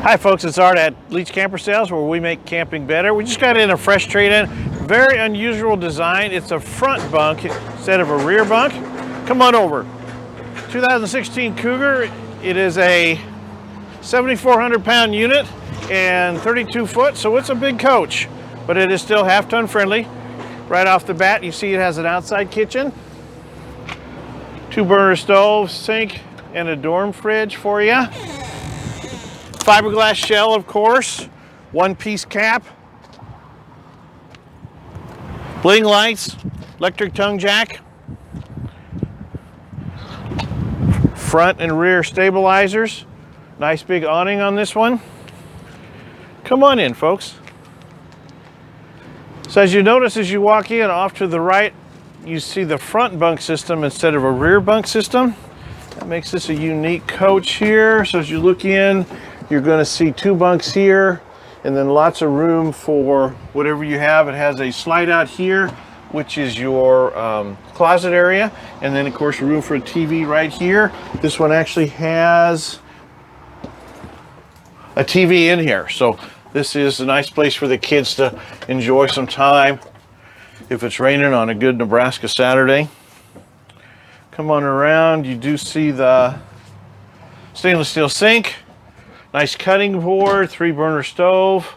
Hi folks, it's Art at Leach Camper Sales, where we make camping better. We just got in a fresh trade-in. Very unusual design. It's a front bunk instead of a rear bunk. Come on over. 2016 Cougar. It is a 7,400 pound unit and 32 foot, so it's a big coach, but it is still half-ton friendly. Right off the bat, you see it has an outside kitchen, 2 burner stove, sink, and a dorm fridge for you. Fiberglass shell, of course, 1-piece cap, bling lights, electric tongue jack, front and rear stabilizers, nice big awning on this one. Come on in, folks. So as you notice, as you walk in, off to the right, you see the front bunk system instead of a rear bunk system. That makes this a unique coach here. So as you look in, you're going to see 2 bunks here, and then lots of room for whatever you have. It has a slide out here, which is your closet area, and then of course room for a TV right here. This one actually has a TV in here, so this is a nice place for the kids to enjoy some time if it's raining on a good Nebraska Saturday. Come on around, you do see the stainless steel sink, nice cutting board, 3 burner stove,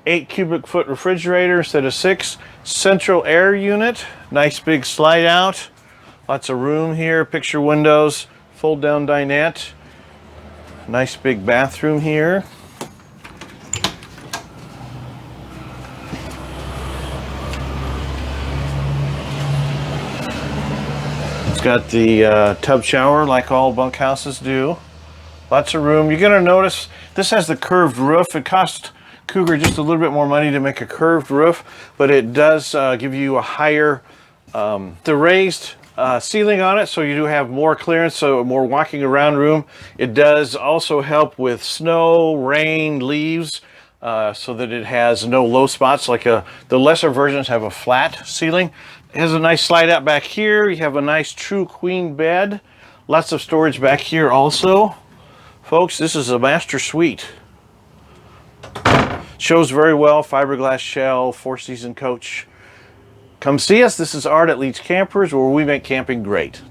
8 cubic foot refrigerator instead of 6, central air unit, nice big slide out, lots of room here, picture windows, fold down dinette, nice big bathroom here. It's got the tub shower like all bunkhouses do. Lots of room. You're going to notice this has the curved roof. It cost Cougar just a little bit more money to make a curved roof, but it does give you a higher, the raised ceiling on it, so you do have more clearance, so more walking around room. It does also help with snow, rain, leaves, so that it has no low spots like the lesser versions have a flat ceiling. It has a nice slide out back here. You have a nice true queen bed. Lots of storage back here also. Folks, this is a master suite. Shows very well, fiberglass shell, 4-season coach. Come see us. This is Art at Leach Campers, where we make camping great.